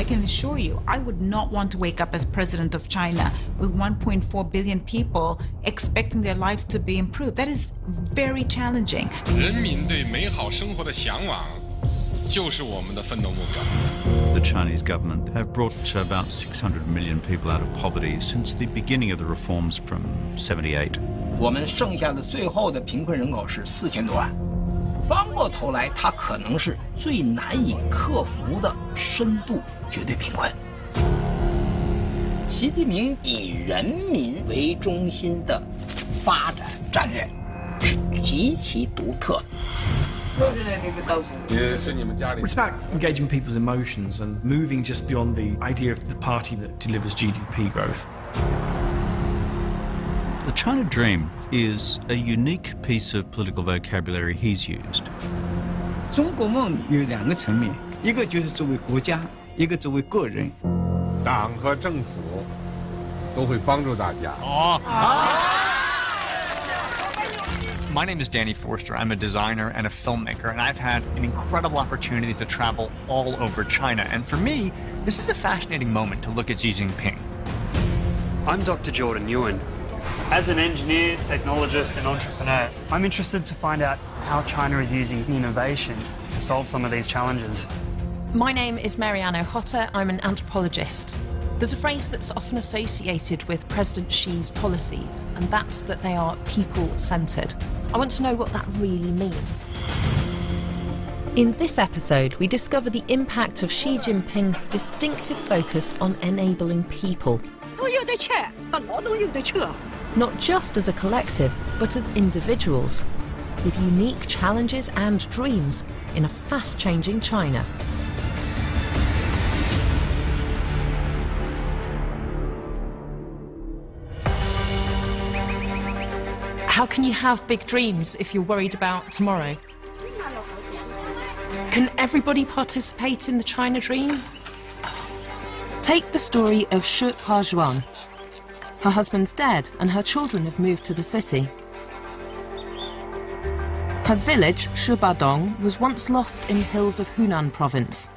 I can assure you, I would not want to wake up as president of China with 1.4 billion people expecting their lives to be improved. That is very challenging. 人民对美好生活的向往就是我们的奋斗目标。 The Chinese government have brought about 600 million people out of poverty since the beginning of the reforms from 78. 我们剩下的最后的贫困人口是4000多万。翻过头来，它可能是最难以克服的深度绝对贫困。习近平以人民为中心的发展战略是极其独特的。 It's about engaging people's emotions and moving just beyond the idea of the party that delivers GDP growth. The China Dream is a unique piece of political vocabulary he's used. 中国梦有2个层面，一个就是作为国家，一个作为个人。党和政府都会帮助大家。My name is Danny Forster. I'm a designer and a filmmaker, and I've had an incredible opportunity to travel all over China. And for me, this is a fascinating moment to look at Xi Jinping. I'm Dr. Jordan Ewan. As an engineer, technologist, and entrepreneur, I'm interested to find out how China is using innovation to solve some of these challenges. My name is Marianne O'Hotter. I'm an anthropologist. There's a phrase that's often associated with President Xi's policies, and that's that they are people-centred. I want to know what that really means. In this episode, we discover the impact of Xi Jinping's distinctive focus on enabling people. Not just as a collective, but as individuals, with unique challenges and dreams in a fast-changing China. How can you have big dreams if you're worried about tomorrow? Can everybody participate in the China Dream? Take the story of Shi Jinping. Her husband's dead and her children have moved to the city. Her village, Shibadong, was once lost in the hills of Hunan province.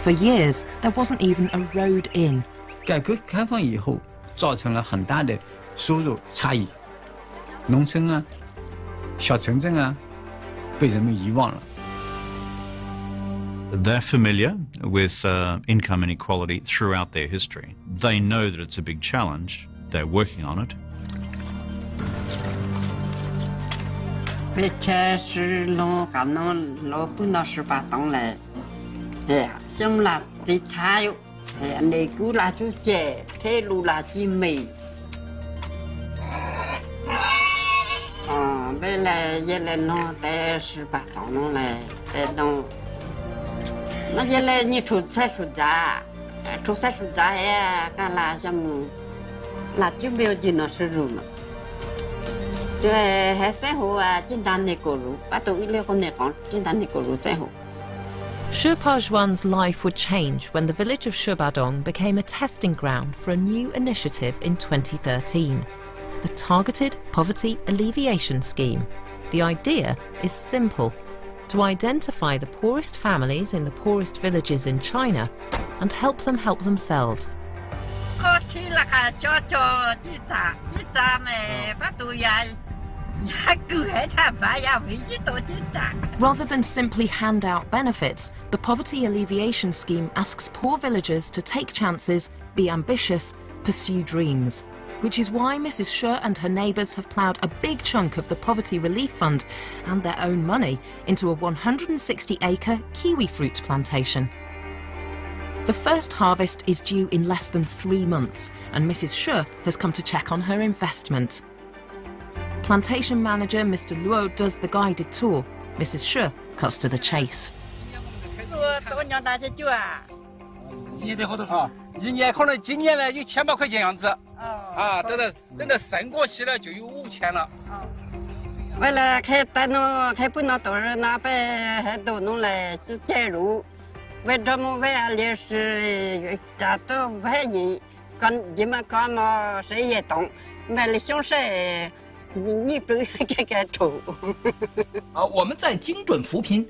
For years, there wasn't even a road in. 改革开放以后，造成了很大的收入差异，农村啊、小城镇啊，被人们遗忘了。 They're familiar with income inequality throughout their history. They know that it's a big challenge. They're working on it. 被开始弄个弄不到18栋来，什么垃圾差哟，内股垃圾节，铁路垃圾没。 未来也来弄带18栋弄来带动，那也来你出菜蔬菜呀，干啦什么，那就没有几多收入了。对，还生活啊，简单的过路，把都一两个人讲，简单的过路生活。 Shi Jinping's life would change when the village of Shibadong became a testing ground for a new initiative in 2013. The Targeted Poverty Alleviation Scheme. The idea is simple: to identify the poorest families in the poorest villages in China and help them help themselves. Rather than simply hand out benefits, the Poverty Alleviation Scheme asks poor villagers to take chances, be ambitious, pursue dreams. Which is why Mrs. Shi and her neighbours have ploughed a big chunk of the Poverty Relief Fund and their own money into a 160-acre kiwi fruit plantation. The first harvest is due in less than 3 months, and Mrs. Shi has come to check on her investment. Plantation manager Mr. Luo does the guided tour. Mrs. Shi cuts to the chase. 你得好多少？一年可能今年呢有1000把块钱样子，等到升过期了就有5000了。为了开单弄开不能多人拿呗，还都弄来就介入，为什么为了历史大都外人，跟你们干嘛谁也懂，买了小事，你不给抽。我们在精准扶贫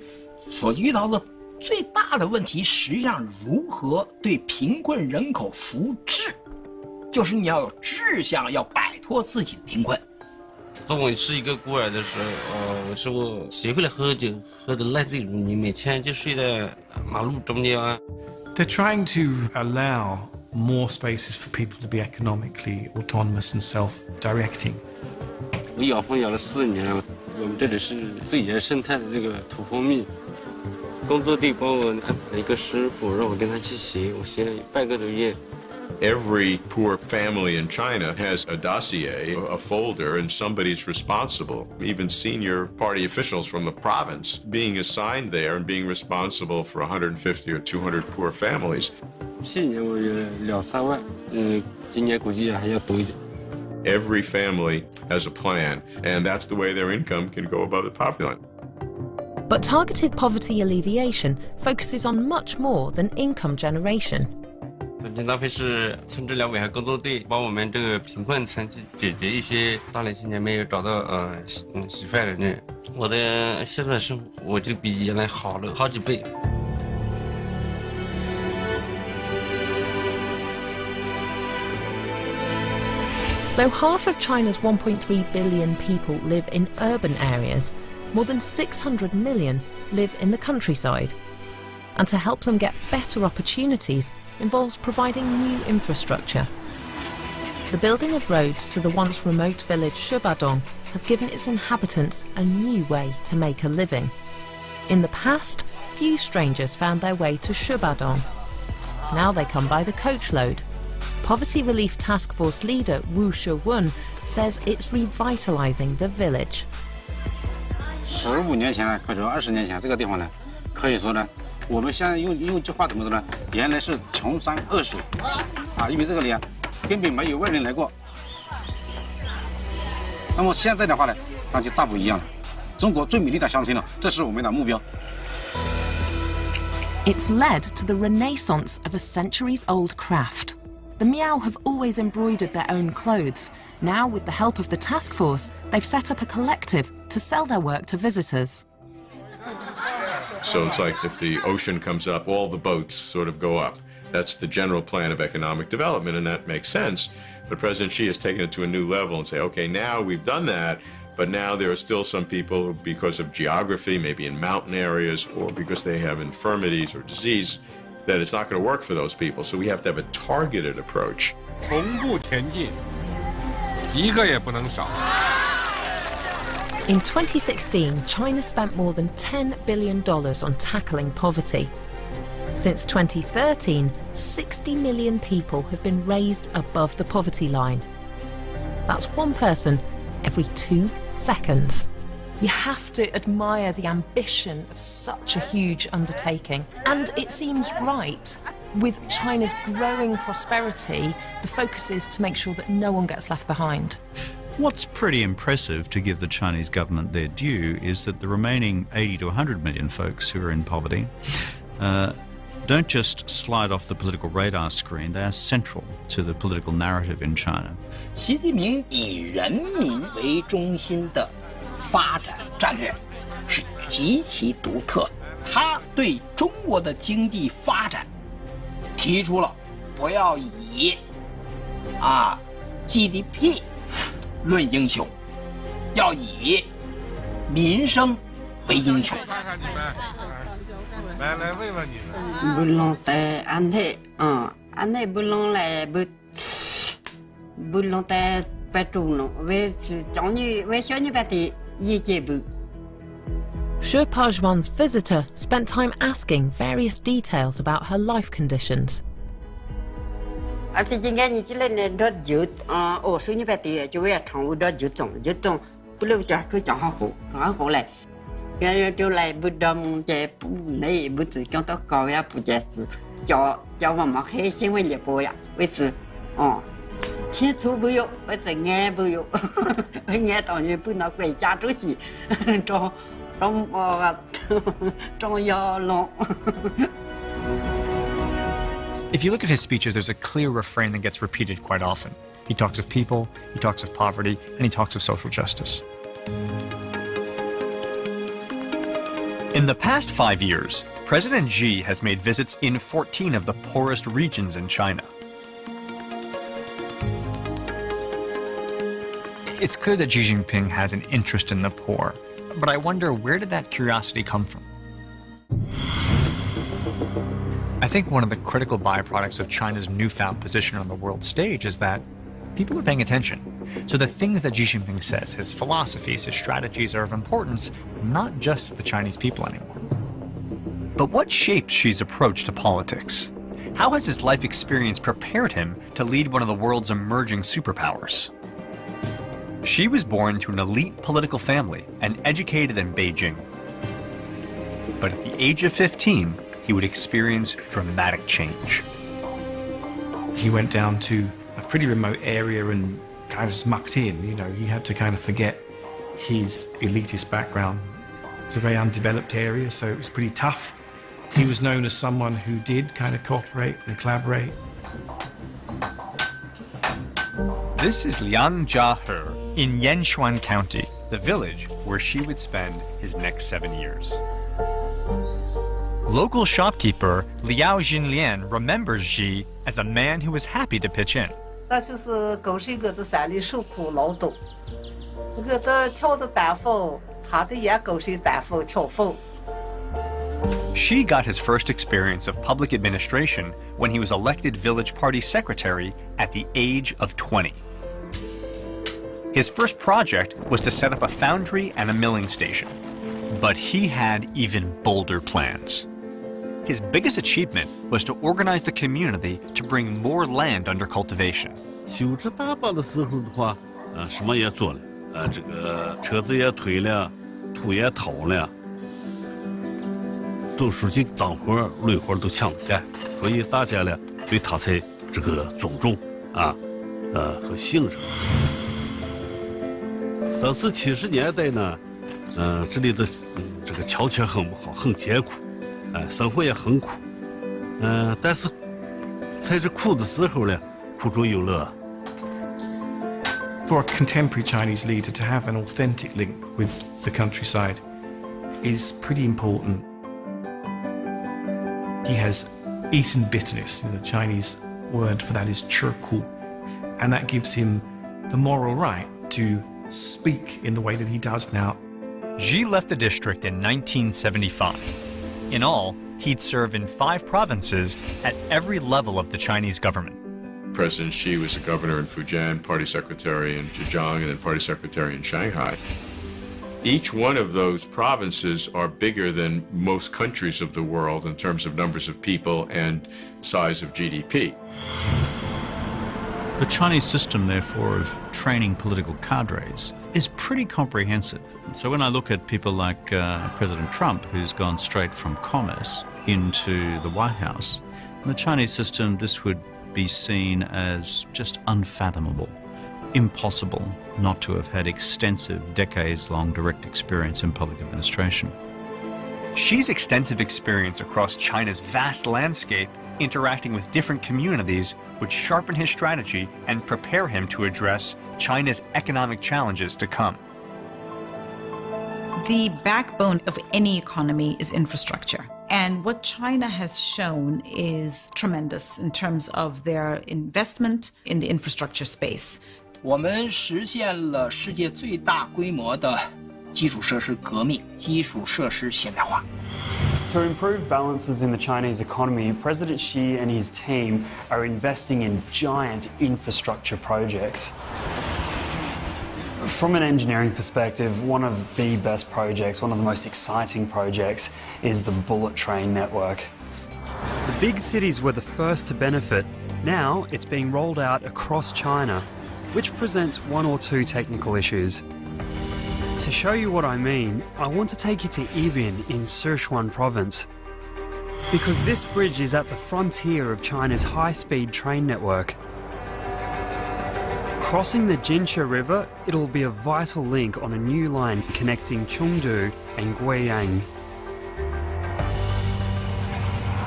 所遇到的最大的问题实际上如何对贫困人口扶志，就是你要有志向，要摆脱自己的贫困。当我是一个孤儿的时候，我说我学会了喝酒，喝得来醉如泥，每天就睡在马路中间。They're trying to allow more spaces for people to be economically autonomous and self-directing. 我养蜂养了4年，我们这里是最原生态的那个土蜂蜜。工作地帮我安排了一个师傅，让我跟他去学，我学了半个多月。Every poor family in China has a dossier, a folder, and somebody's responsible. Even senior party officials from the province being assigned there and being responsible for 150 or 200 poor families. 去年我有2、3万，今年估计还要多一点。Every family has a plan, and that's the way their income can go above the poverty line. But targeted poverty alleviation focuses on much more than income generation. 领导会是村治疗委和工作队帮我们这个贫困层去解决一些大龄青年没有找到媳妇的那。我的现在生活我就比原来好了好几倍。Though half of China's 1.3 billion people live in urban areas, more than 600 million live in the countryside. And to help them get better opportunities involves providing new infrastructure. The building of roads to the once remote village Shubadong has given its inhabitants a new way to make a living. In the past, few strangers found their way to Shubadong. Now they come by the coachload. Poverty Relief Task Force leader Wu Shewun says it's revitalizing the village. 15年前或者20年前，这个地方呢，可以说呢，我们现在用一句话怎么说呢？原来是穷山恶水，因为这个里根本没有外人来过。那么现在的话呢，那就大不一样了。中国最美丽的乡村了，这是我们的目标。It's led to the renaissance of a centuries-old craft. The Miao have always embroidered their own clothes. Now, with the help of the task force, they've set up a collective to sell their work to visitors. So it's like if the ocean comes up, all the boats sort of go up. That's the general plan of economic development, and that makes sense. But President Xi has taken it to a new level and say, okay, now we've done that, but now there are still some people who, because of geography, maybe in mountain areas, or because they have infirmities or disease, that it's not going to work for those people. So we have to have a targeted approach. 同步前进，一个也不能少。 In 2016, China spent more than $10 billion on tackling poverty. Since 2013, 60 million people have been raised above the poverty line. That's one person every 2 seconds. You have to admire the ambition of such a huge undertaking. And it seems right. With China's growing prosperity, the focus is to make sure that no one gets left behind. What's pretty impressive, to give the Chinese government their due, is that the remaining 80 to 100 million folks who are in poverty don't just slide off the political radar screen, they are central to the political narrative in China. 习近平以人民为中心的发展战略是极其独特的。他对中国的经济发展提出了不要以GDP 论英雄，要以民生为英雄。来问问你们。不能在安内，安内不能来不能在白中了，为小女白的也接不。Shi Pazhuan's visitor spent time asking various details about her life conditions. 而且今天你进来呢，这就手女白的就要常务这就中，不留着可讲好好，然后来。 人就来不当在不内不只讲到高呀，不解释，叫我们黑新闻联播呀，为是起初不有，或者眼不有，眼当然不能国家主席张耀龙。If you look at his speeches, there's a clear refrain that gets repeated quite often. He talks of people, he talks of poverty, and he talks of social justice. In the past 5 years, President Xi has made visits in 14 of the poorest regions in China. It's clear that Xi Jinping has an interest in the poor, but I wonder, where did that curiosity come from? I think one of the critical byproducts of China's newfound position on the world stage is that people are paying attention. So the things that Xi Jinping says, his philosophies, his strategies, are of importance not just to the Chinese people anymore. But what shapes Xi's approach to politics? How has his life experience prepared him to lead one of the world's emerging superpowers? Xi was born to an elite political family and educated in Beijing. But at the age of 15, he would experience dramatic change. He went down to a pretty remote area and kind of just mucked in. You know, he had to kind of forget his elitist background. It's a very undeveloped area, so it was pretty tough. He was known as someone who did kind of cooperate and collaborate. This is Lianjiahe in Yanchuan County, the village where Xi would spend his next 7 years. Local shopkeeper Liao Jinlian remembers Xi as a man who was happy to pitch in. 这就是狗是一个的山里受苦劳动，那个的跳着大风，他的也狗是大风跳风。 Xi got his first experience of public administration when he was elected village party secretary at the age of 20. His first project was to set up a foundry and a milling station. But he had even bolder plans. His biggest achievement was to organize the community to bring more land under cultivation. 修治大坝的时候的话，什么也做了，这个车子也推了，土也掏了，种出去脏活、累活都抢着干，所以大家呢对他才这个尊重和信任。当时70年代呢，这里的这个条件很不好，很艰苦，生活也很苦，但是在这苦的时候呢，苦中有乐。 For a contemporary Chinese leader to have an authentic link with the countryside is pretty important. He has eaten bitterness. The Chinese word for that is 吃苦, and that gives him the moral right to speak in the way that he does now. Xi left the district in 1975. In all, he'd served in 5 provinces at every level of the Chinese government. President Xi was a governor in Fujian, party secretary in Zhejiang, and then party secretary in Shanghai. Each one of those provinces are bigger than most countries of the world in terms of numbers of people and size of GDP. The Chinese system, therefore, of training political cadres is pretty comprehensive. So when I look at people like President Trump, who's gone straight from commerce into the White House, in the Chinese system, this would be seen as just unfathomable, impossible not to have had extensive, decades-long direct experience in public administration. Xi's extensive experience across China's vast landscape, interacting with different communities, would sharpen his strategy and prepare him to address China's economic challenges to come. The backbone of any economy is infrastructure. And what China has shown is tremendous in terms of their investment in the infrastructure space. 我们实现了世界最大规模的基础设施革命，基础设施现代化。 To improve balances in the Chinese economy, President Xi and his team are investing in giant infrastructure projects. From an engineering perspective, one of the best projects, one of the most exciting projects, is the bullet train network. The big cities were the first to benefit. Now it's being rolled out across China, which presents 1 or 2 technical issues. To show you what I mean, I want to take you to Yibin in Sichuan province. Because this bridge is at the frontier of China's high-speed train network. Crossing the Jinsha River, it'll be a vital link on a new line connecting Chengdu and Guiyang.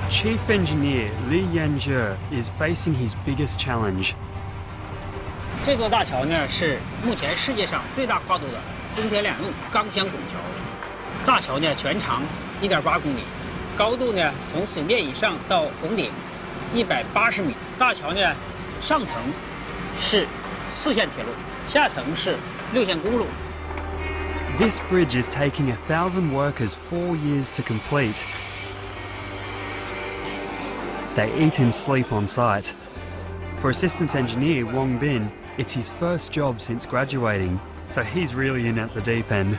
Chief Engineer Li Yanzhe is facing his biggest challenge. 这座大桥呢是目前世界上最大跨度的中铁两路钢箱拱桥。大桥呢全长1.8公里，高度呢从水面以上到拱顶180米。大桥呢上层是4线铁路，下层是6线公路。 This bridge is taking 1,000 workers 4 years to complete. They eat and sleep on site. For assistant engineer Wang Bin, it's his first job since graduating, so he's really in at the deep end.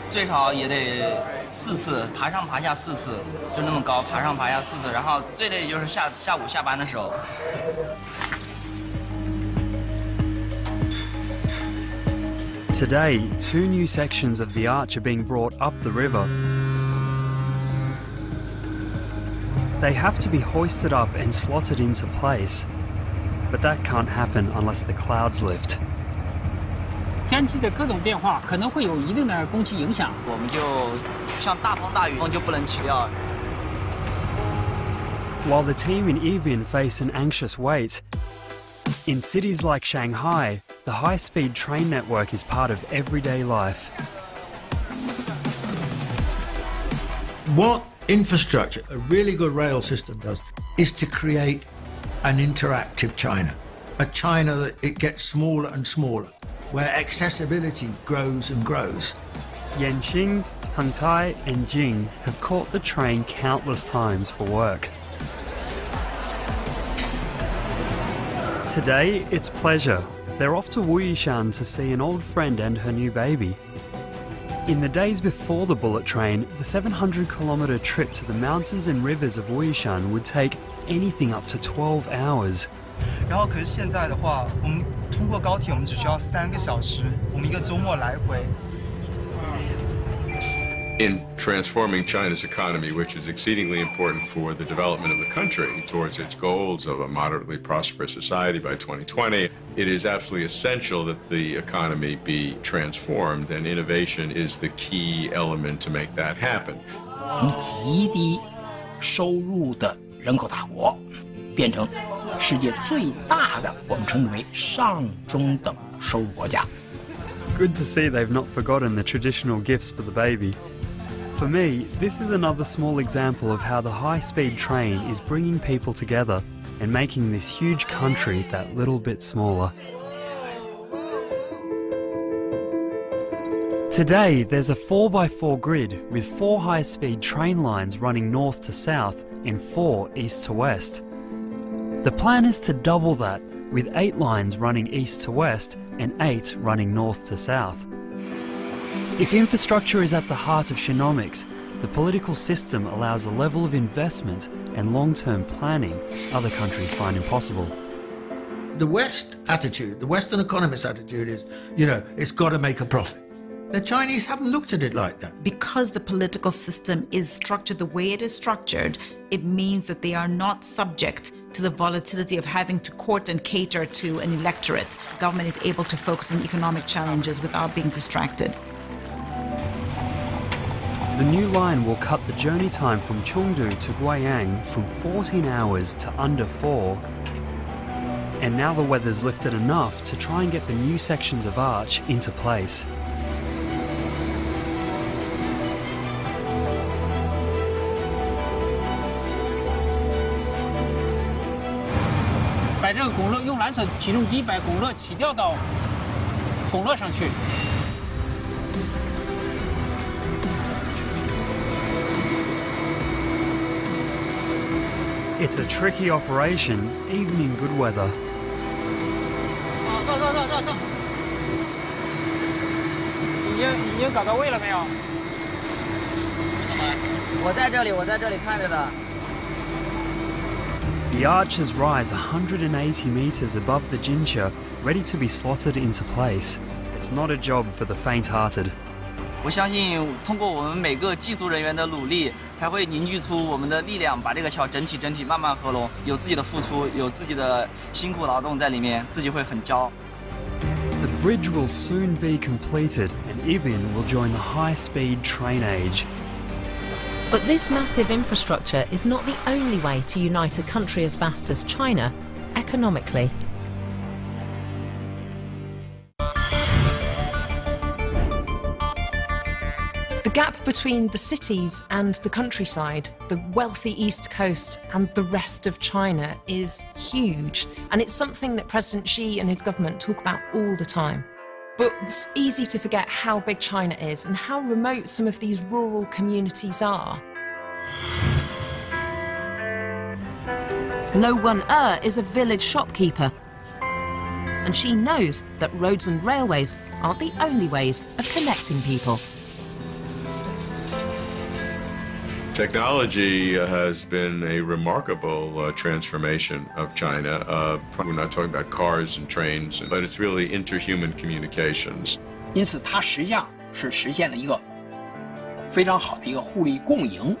最少也得4次，爬上爬下4次，就那么高，爬上爬下4次，然后最累就是下午下班的时候。 Today, 2 new sections of the arch are being brought up the river. They have to be hoisted up and slotted into place, but that can't happen unless the clouds lift. 天气的各种变化可能会有一定的工期影响，我们就像大风大雨就不能起料。 While the team in Yibin face an anxious wait, in cities like Shanghai, the high-speed train network is part of everyday life. What infrastructure, a really good rail system does, is to create an interactive China. A China that it gets smaller and smaller, where accessibility grows and grows. Yanqing, Hangtai and Jing have caught the train countless times for work. Today, it's pleasure. They're off to Wuyishan to see an old friend and her new baby. In the days before the bullet train, the 700-kilometre trip to the mountains and rivers of Wuyishan would take anything up to 12 hours. 然后可是现在的话，我们通过高铁，我们只需要3个小时，我们一个周末来回。 In transforming China's economy, which is exceedingly important for the development of the country towards its goals of a moderately prosperous society by 2020, it is absolutely essential that the economy be transformed, and innovation is the key element to make that happen. 从极低收入的人口大国，变成世界最大的，我们称之为上中等收入国家。 Good to see they've not forgotten the traditional gifts for the baby. For me, this is another small example of how the high-speed train is bringing people together and making this huge country that little bit smaller. Today, there's a 4x4 grid with 4 high-speed train lines running north to south and 4 east to west. The plan is to double that, with 8 lines running east to west and 8 running north to south. If infrastructure is at the heart of Shinomics, the political system allows a level of investment and long-term planning other countries find impossible. The West attitude, the Western economist attitude is, you know, it's got to make a profit. The Chinese haven't looked at it like that. Because the political system is structured the way it is structured, it means that they are not subject to the volatility of having to court and cater to an electorate. Government is able to focus on economic challenges without being distracted. The new line will cut the journey time from Chengdu to Guiyang from 14 hours to under 4. And now the weather's lifted enough to try and get the new sections of arch into place. 把这个拱勒用蓝色起重机把拱勒起吊到拱勒上去。 It's a tricky operation, even in good weather. 到，已经搞到位了没有？我在这里看着的。 The arches rise 180 meters above the Jinsha, ready to be slotted into place. It's not a job for the faint-hearted. 我相信，通过我们每个技术人员的努力，才会凝聚出我们的力量，把这个桥整体慢慢合拢。有自己的付出，有自己的辛苦劳动在里面，自己会很骄傲。 The bridge will soon be completed, and Yibin will join the high-speed train age. But this massive infrastructure is not the only way to unite a country as vast as China economically. The gap between the cities and the countryside, the wealthy East Coast and the rest of China, is huge, and it's something that President Xi and his government talk about all the time. But it's easy to forget how big China is and how remote some of these rural communities are. Lo Wen-er is a village shopkeeper, and she knows that roads and railways aren't the only ways of connecting people. Technology has been a remarkable transformation of China. We're not talking about cars and trains, but it's really interhuman communications. 因此，它实际上是实现了一个非常好的一个互利共赢，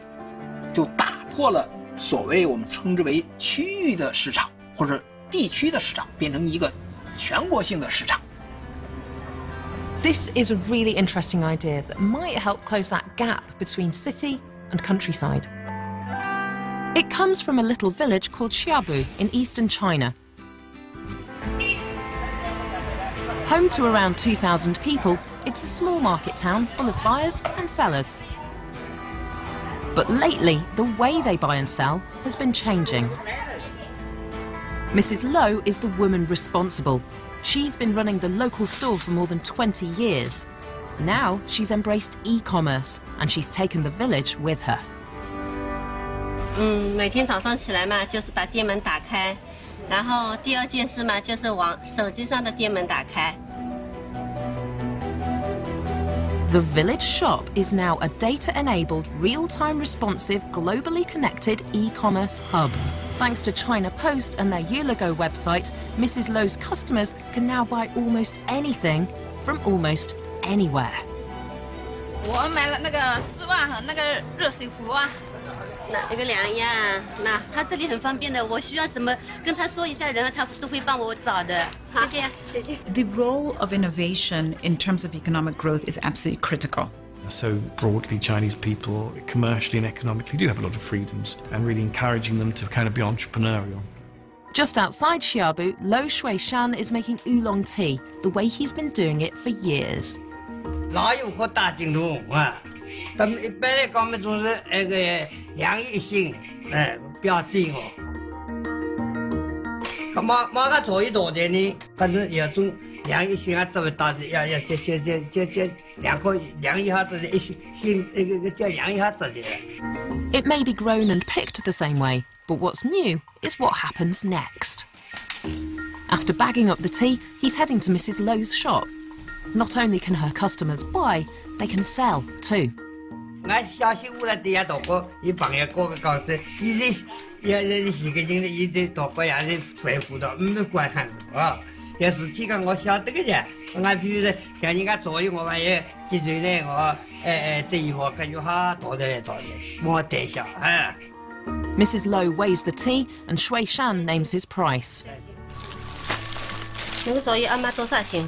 就打破了所谓我们称之为区域的市场或者地区的市场，变成一个全国性的市场。 This is a really interesting idea that might help close that gap between city and countryside. It comes from a little village called Xiabu in eastern China. Home to around 2,000 people, it's a small market town full of buyers and sellers. But lately, the way they buy and sell has been changing. Mrs. Lo is the woman responsible. She's been running the local store for more than 20 years. Now she's embraced e-commerce and she's taken the village with her. 每天早上起来嘛，就是把店门打开，然后第二件事嘛，就是往手机上的店门打开。 The village shop is now a data-enabled, real-time responsive, globally connected e-commerce hub. Thanks to China Post and their Yuligo website, Mrs. Lo's customers can now buy almost anything from almost anywhere. 我买了那个丝袜和那个热水壶啊，那个两样，那他这里很方便的，我需要什么跟他说一下，然后他都会帮我找的。再见，再见。The role of innovation in terms of economic growth is absolutely critical. So broadly, Chinese people, commercially and economically, do have a lot of freedoms, and really encouraging them to kind of be entrepreneurial. Just outside Xiabu, Lo Shuishan is making oolong tea, the way he's been doing it for years. 老有和大精通啊，他们一般来讲嘛，总是那个两一心，不要进哦。干嘛个做一多点呢？反正有种两一心啊，这么大的，要这两个量一下子的，一心那个叫量一下子的。It may be grown and picked the same way, but what's new is what happens next. After bagging up the tea, he's heading to Mrs. Lo's shop. Not only can her customers buy, they can sell too. 俺小媳妇来底下多过，伊朋友个告诉，伊的也是个人的，伊的多过也是回复的，没关系啊。要是几个我晓得个人，俺比如说像人家左右我玩意，记住呢我对于我感觉好多的，我带小啊。Mrs. Lo weighs the tea and Shui Shan names his price. 那个左右要卖多少钱？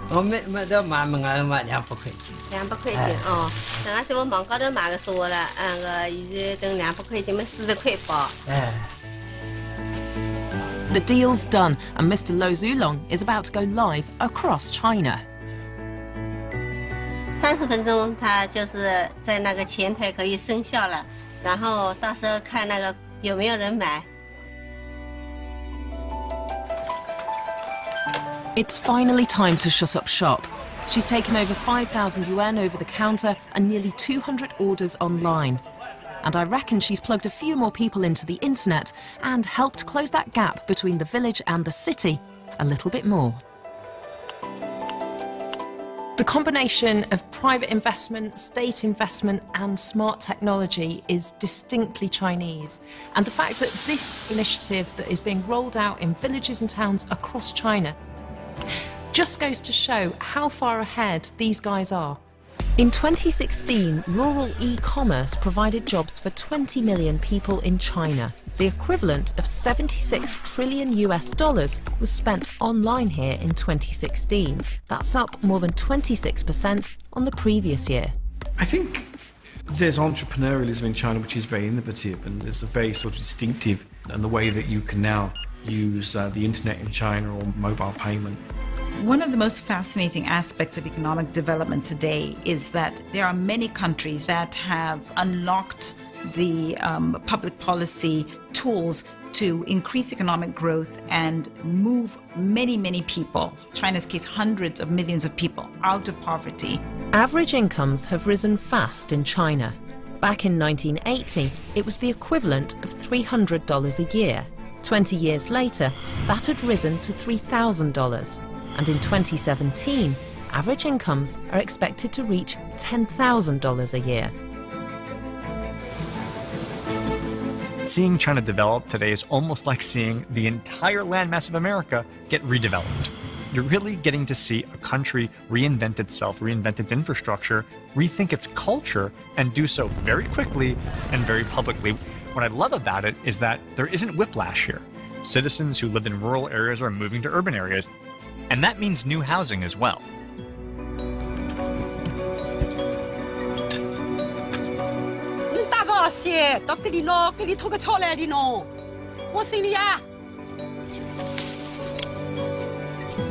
我没得买200块钱。200块钱哦，那俺是我网高头买个说了，个现在等200块钱，没40块包。The deal's done, and Mr. Lo's oolong is about to go live across China. 30分钟，它就是在那个前台可以生效了，然后到时候看那个有没有人买。 It's finally time to shut up shop. She's taken over 5,000 yuan over the counter and nearly 200 orders online. And I reckon she's plugged a few more people into the internet and helped close that gap between the village and the city a little bit more. The combination of private investment, state investment and smart technology is distinctly Chinese. And the fact that this initiative that is being rolled out in villages and towns across China just goes to show how far ahead these guys are. In 2016, rural e-commerce provided jobs for 20 million people in China. The equivalent of $76 trillion was spent online here in 2016. That's up more than 26% on the previous year. I think there's entrepreneurialism in China which is very innovative, and there's a very sort of distinctive, and the way that you can now use the internet in China or mobile payment. One of the most fascinating aspects of economic development today is that there are many countries that have unlocked the public policy tools to increase economic growth and move many, many people, China's case, hundreds of millions of people, out of poverty. Average incomes have risen fast in China. Back in 1980, it was the equivalent of $300 a year. 20 years later, that had risen to $3,000. And in 2017, average incomes are expected to reach $10,000 a year. Seeing China develop today is almost like seeing the entire landmass of America get redeveloped. You're really getting to see a country reinvent itself, reinvent its infrastructure, rethink its culture, and do so very quickly and very publicly. What I love about it is that there isn't whiplash here. Citizens who live in rural areas are moving to urban areas, and that means new housing as well.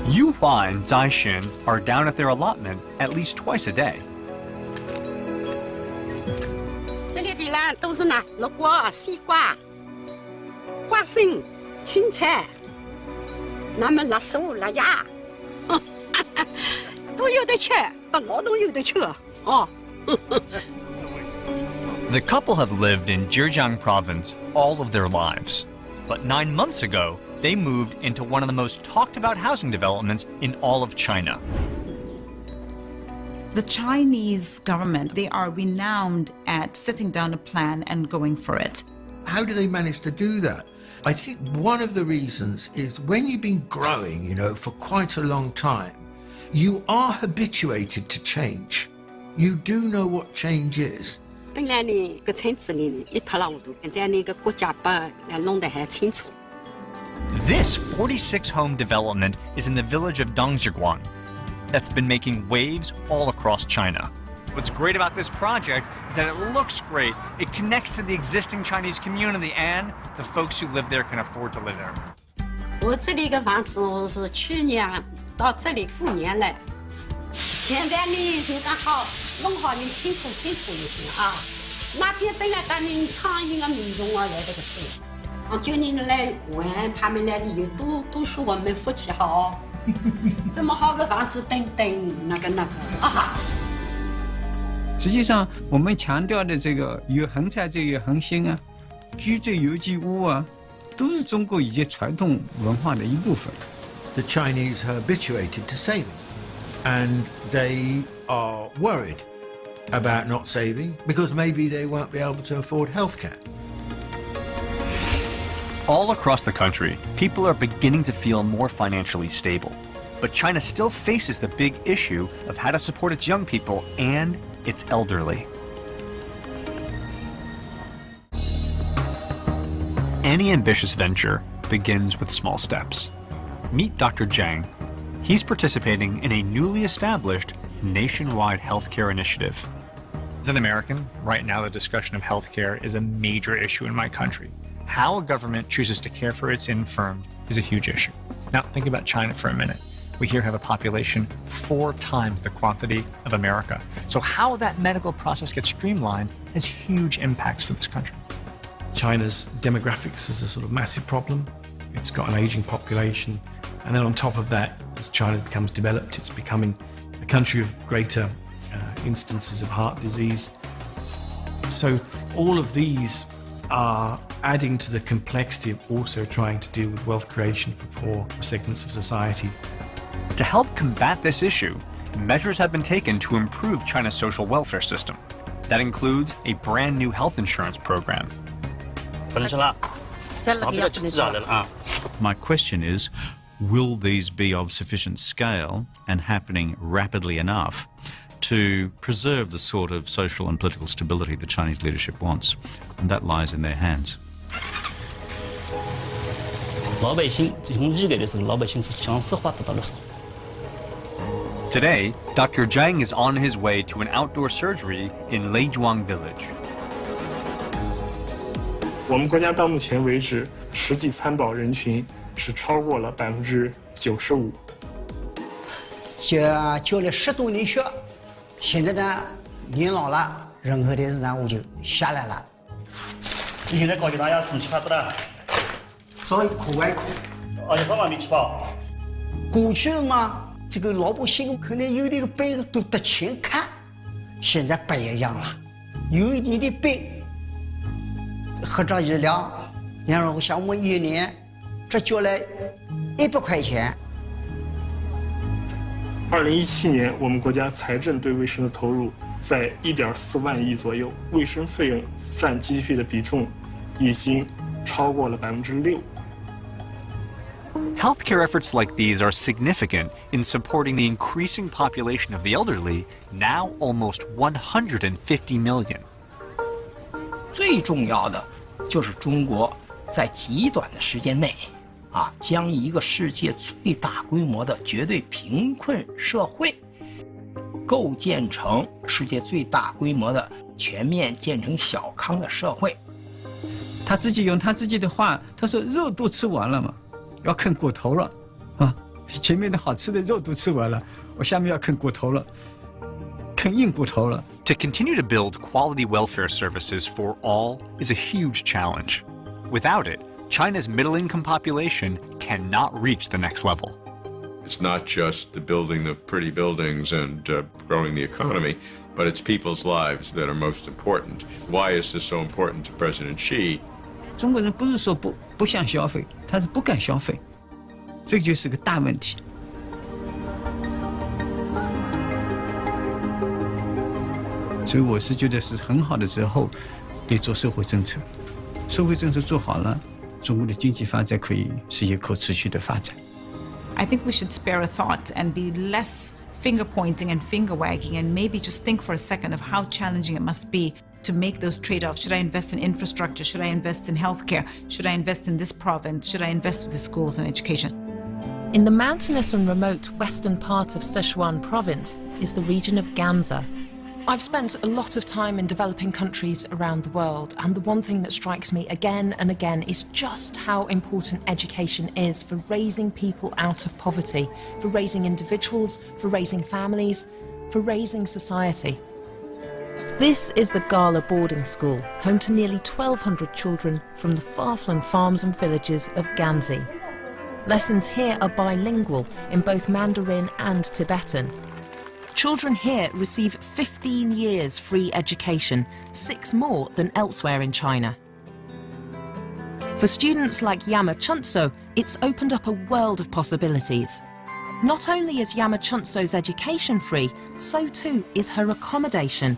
Yu Hua and Zai Xin are down at their allotment at least twice a day. 这里的呢都是呢萝卜、西瓜、花生、青菜，那么辣手、辣芽，都有得吃，把劳动有得吃哦。The couple have lived in Zhejiang province all of their lives. But 9 months ago, they moved into one of the most talked about housing developments in all of China. The Chinese government, they are renowned at setting down a plan and going for it. How do they manage to do that? I think one of the reasons is when you've been growing, for quite a long time, you are habituated to change. You do know what change is. 本来呢，个村子里一塌糊涂，现在那个国家把弄得还清楚。 This 46-home development is in the village of Dongzhiguan that's been making waves all across China. What's great about this project is that it looks great. It connects to the existing Chinese community and the folks who live there can afford to live there. 我这里个房子是去年到这里过年来，现在呢就刚好弄好你清楚就行啊。那边本来咱们苍蝇啊民众啊来这个事，就你来问他们来理由，都说我们福气好，这么好个房子等那个啊。 实际上，我们强调的这个有恒财这个恒心啊，居住有机屋啊，都是中国以及传统文化的一部分。The Chinese are habituated to saving, and they are worried about not saving because maybe they won't be able to afford healthcare. All across the country, people are beginning to feel more financially stable. But China still faces the big issue of how to support its young people and its elderly. Any ambitious venture begins with small steps. Meet Dr. Zhang. He's participating in a newly established nationwide healthcare initiative. As an American, right now the discussion of healthcare is a major issue in my country. How a government chooses to care for its infirmed is a huge issue. Now, think about China for a minute. We here have a population 4 times the quantity of America. So how that medical process gets streamlined has huge impacts for this country. China's demographics is a sort of massive problem. It's got an aging population. And then on top of that, as China becomes developed, it's becoming a country of greater instances of heart disease. So all of these are adding to the complexity of also trying to deal with wealth creation for poor segments of society. To help combat this issue, measures have been taken to improve China's social welfare system. That includes a brand new health insurance program. My question is, will these be of sufficient scale and happening rapidly enough to preserve the sort of social and political stability the Chinese leadership wants? And that lies in their hands. 老百姓从日改的时候，老百姓是僵尸化得到了生活。 Today, Dr. Zhang is on his way to an outdoor surgery in Leizhuang village. 我们国家到目前为止，实际参保人群是超过了95%。教了10多年学，现在呢年老了，任何的任务就下来了。你现在搞的大家是不是吃饭子了？所以课外课。哦，你爸妈没吃饱。过去嘛，这个老百姓可能有那个背都得钱看，现在不一样了，有你的背，合着一辆，然后像我们1年只交了100块钱。2017年，我们国家财政对卫生的投入在1.4万亿左右，卫生费用占 GDP 的比重已经超过了6%。Healthcare efforts like these are significant in supporting the increasing population of the elderly, now almost 150 million. 最重要的就是中国在极短的时间内，将一个世界最大规模的绝对贫困社会构建成世界最大规模的全面建成小康的社会。他自己用他自己的话，他说肉都吃完了嘛。要啃骨头了，前面的好吃的肉都吃完了，我下面要啃骨头了，啃硬骨头了。To continue to build quality welfare services for all is a huge challenge. Without it, China's middle-income population cannot reach the next level. It's not just the building the pretty buildings and growing the economy, but it's people's lives that are most important. Why is this so important to President Xi? 中国人不是说不想消费，他是不敢消费，这个就是个大问题。所以我是觉得是很好的时候，得做社会政策，社会政策做好了，中国的经济发展可以是一个可持续的发展。I think we should spare a thought and be less finger pointing and finger wagging and maybe just think for a second of how challenging it must be to make those trade-offs. Should I invest in infrastructure? Should I invest in healthcare? Should I invest in this province? Should I invest in the schools and education? In the mountainous and remote western part of Sichuan province is the region of Gansu. I've spent a lot of time in developing countries around the world, and the one thing that strikes me again and again is just how important education is for raising people out of poverty, for raising individuals, for raising families, for raising society. This is the Gala boarding school, home to nearly 1,200 children from the far-flung farms and villages of Gansu. Lessons here are bilingual in both Mandarin and Tibetan. Children here receive 15 years free education, 6 more than elsewhere in China. For students like Yama Chunso, it's opened up a world of possibilities. Not only is Yama Chunso's education free, so too is her accommodation.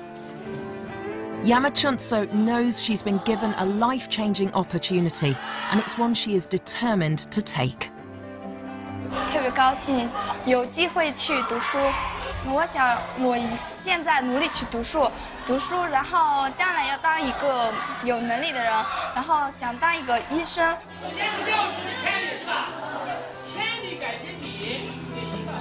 Yama Chunso knows she's been given a life-changing opportunity, and it's one she is determined to take. 特别高兴有机会去读书，我想我现在努力去读书，然后将来要当一个有能力的人，然后想当一个医生。首先是60的千里是吧？千里改千里，写一个。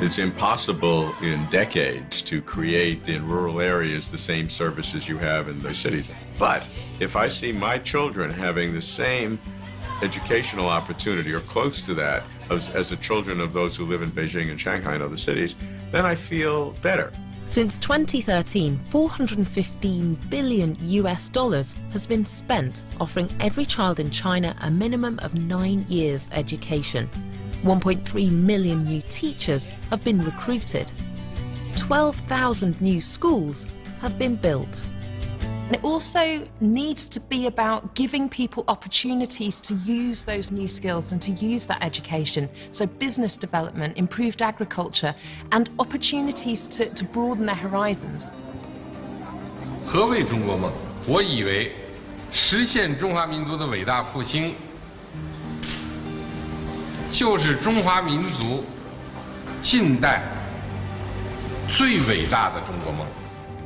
It's impossible in decades to create in rural areas the same services you have in the cities. But if I see my children having the same educational opportunity or close to that as the children of those who live in Beijing and Shanghai and other cities, then I feel better. Since 2013, $415 billion has been spent offering every child in China a minimum of 9 years education. 1.3 million new teachers have been recruited. 12,000 new schools have been built. And it also needs to be about giving people opportunities to use those new skills and to use that education. So business development, improved agriculture, and opportunities to broaden their horizons. 何谓中国梦？我以为实现中华民族的伟大复兴，就是中华民族近代最伟大的中国梦。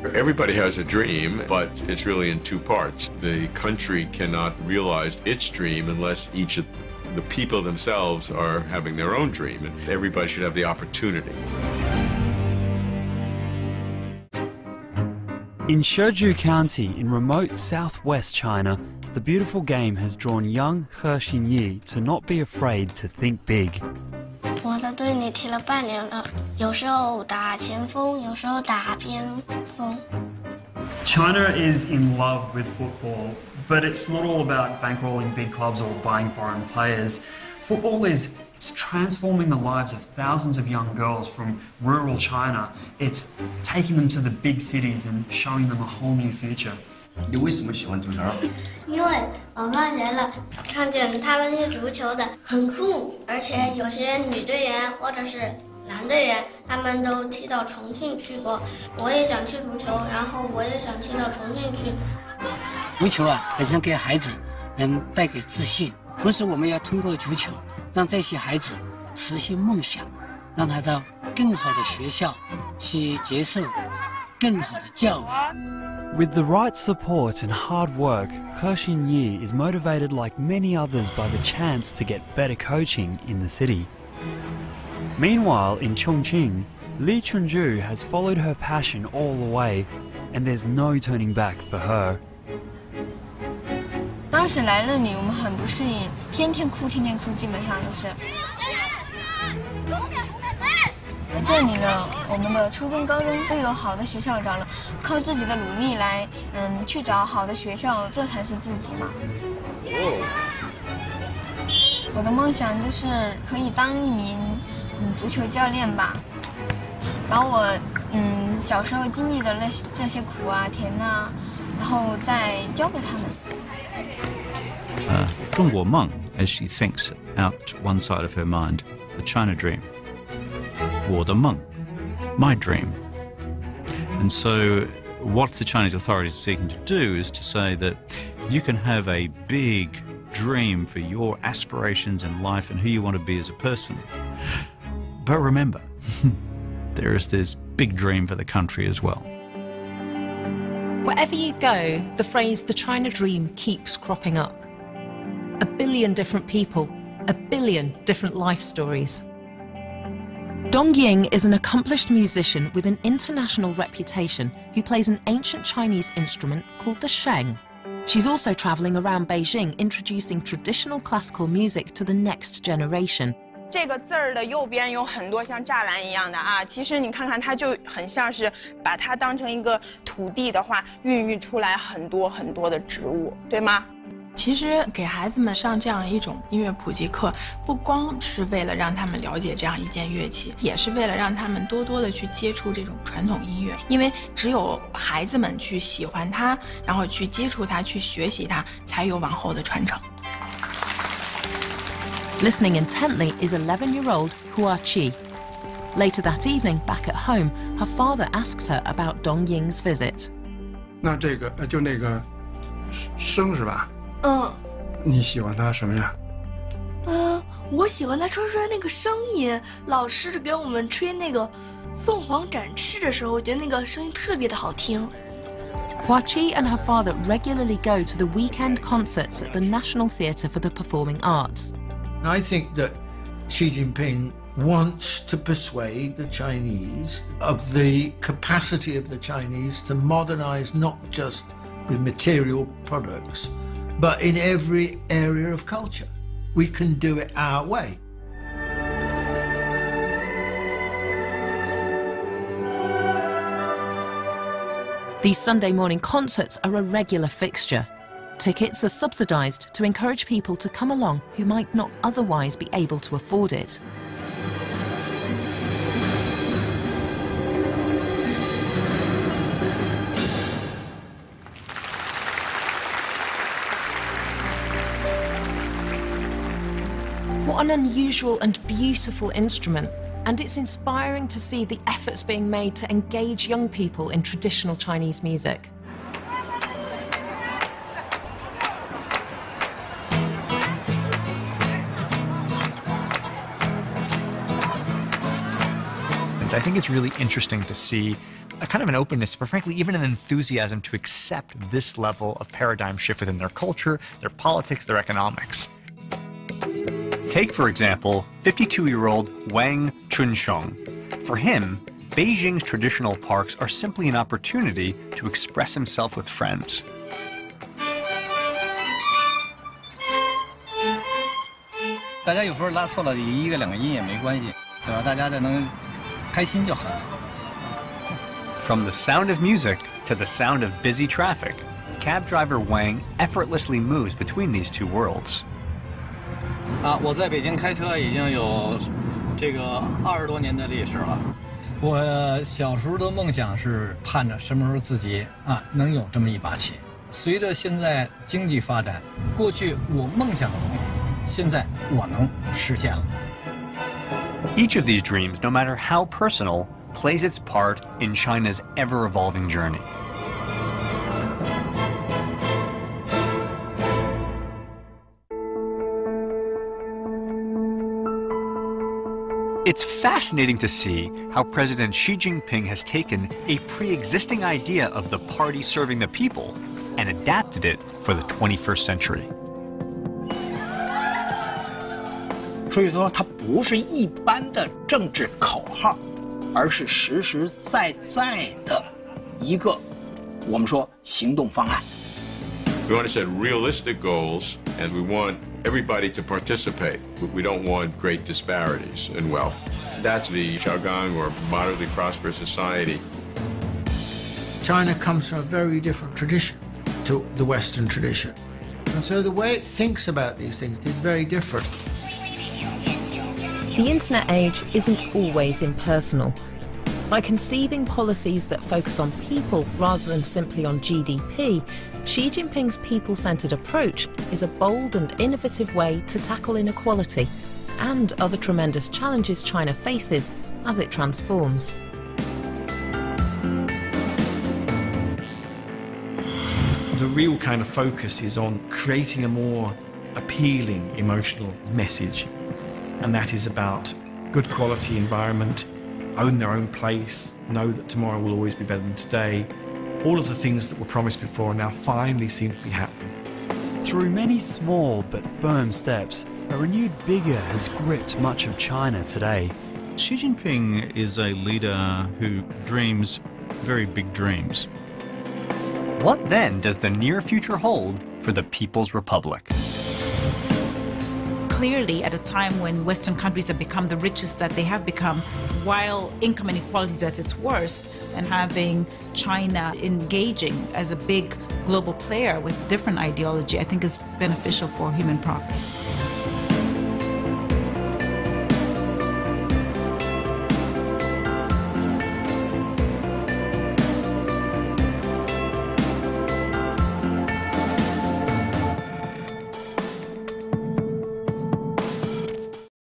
Everybody has a dream, but it's really in 2 parts. The country cannot realize its dream unless each of the people themselves are having their own dream, and everybody should have the opportunity. In Shizhou County in remote southwest China, the beautiful game has drawn young He Xinyi to not be afraid to think big. 我在队里踢了半年了，有时候打前锋，有时候打边锋。 China is in love with football, but it's not all about bankrolling big clubs or buying foreign players. Football it's transforming the lives of thousands of young girls from rural China. It's taking them to the big cities and showing them a whole new future. 你为什么喜欢足球？因为我发现了，看见他们踢足球的很酷，而且有些女队员或者是男队员，他们都踢到重庆去过。我也想踢足球，然后我也想踢到重庆去。足球啊，很想给孩子能带给自信，同时我们要通过足球，让这些孩子实现梦想，让他到更好的学校去接受更好的教育。 With the right support and hard work, He Jinping is motivated like many others by the chance to get better coaching in the city. Meanwhile, in Chongqing, Li Chunju has followed her passion all the way, and there's no turning back for her. 当时来这里，我们很不适应，天天哭，基本上都是。来这里呢，我们的初中、高中都有好的学校找了，靠自己的努力来，去找好的学校，这才是自己嘛。我的梦想就是可以当一名足球教练吧，把我小时候经历的这些苦啊、甜啊，然后再教给他们。 中国梦, as she thinks out one side of her mind, the China dream. 我的梦, my dream. And so what the Chinese authorities are seeking to do is to say that you can have a big dream for your aspirations in life and who you want to be as a person. But remember, there is this big dream for the country as well. Wherever you go, the phrase the China dream keeps cropping up. A billion different people, a billion different life stories. Dong Ying is an accomplished musician with an international reputation who plays an ancient Chinese instrument called the sheng. She's also travelling around Beijing introducing traditional classical music to the next generation. 这个字儿的右边有很多像栅栏一样的啊，其实你看看，它就很像是把它当成一个土地的话，孕育出来很多很多的植物，对吗？ 其实给孩子们上这样一种音乐普及课，不光是为了让他们了解这样一件乐器，也是为了让他们多多的去接触这种传统音乐。因为只有孩子们去喜欢它，然后去接触它，去学习它，才有往后的传承。Listening intently is 11-year-old Hua Qi. Later that evening, back at home, her father asks her about Dong Ying's visit. 那这个就那个声是吧？ 你喜欢他什么呀？我喜欢他吹出来那个声音。老师给我们吹那个凤凰展翅的时候，我觉得那个声音特别的好听。Hua Qi and her father regularly go to the weekend concerts at the National Theatre for the Performing Arts. I think that Xi Jinping wants to persuade the Chinese of the capacity of the Chinese to modernize not just with material products, but in every area of culture. We can do it our way. These Sunday morning concerts are a regular fixture. Tickets are subsidised to encourage people to come along who might not otherwise be able to afford it. What an unusual and beautiful instrument, and it's inspiring to see the efforts being made to engage young people in traditional Chinese music. I think it's really interesting to see a kind of an openness, but frankly, even an enthusiasm to accept this level of paradigm shift within their culture, their politics, their economics. Take, for example, 52-year-old Wang Chunsheng. For him, Beijing's traditional parks are simply an opportunity to express himself with friends. 大大家有时候拉错了1个2个音也没关系，只要大家能开心就好了。From the sound of music to the sound of busy traffic, cab driver Wang effortlessly moves between these two worlds. 我在北京开车已经有这个20多年的历史了。我小时候的梦想是盼着什么时候自己能有这么一把琴。随着现在经济发展，过去我梦想的东西，现在我能实现了。Each of these dreams, no matter how personal, plays its part in China's ever-evolving journey. It's fascinating to see how President Xi Jinping has taken a pre-existing idea of the party serving the people and adapted it for the 21st century. 所以说，它不是一般的政治口号，而是实实在在的一个我们说行动方案。We want to set realistic goals, and we want everybody to participate. We don't want great disparities in wealth. That's the Xiaogang, or moderately prosperous society. China comes from a very different tradition to the Western tradition. And so the way it thinks about these things is very different. The internet age isn't always impersonal. By conceiving policies that focus on people rather than simply on GDP, Xi Jinping's people-centred approach is a bold and innovative way to tackle inequality and other tremendous challenges China faces as it transforms. The real kind of focus is on creating a more appealing emotional message, and that is about good quality environment, own their own place, know that tomorrow will always be better than today. All of the things that were promised before now finally seem to be happening. Through many small but firm steps, a renewed vigour has gripped much of China today. Xi Jinping is a leader who dreams very big dreams. What then does the near future hold for the People's Republic? Clearly, at a time when Western countries have become the richest that they have become, while income inequality is at its worst, and having China engaging as a big global player with different ideology, I think is beneficial for human progress.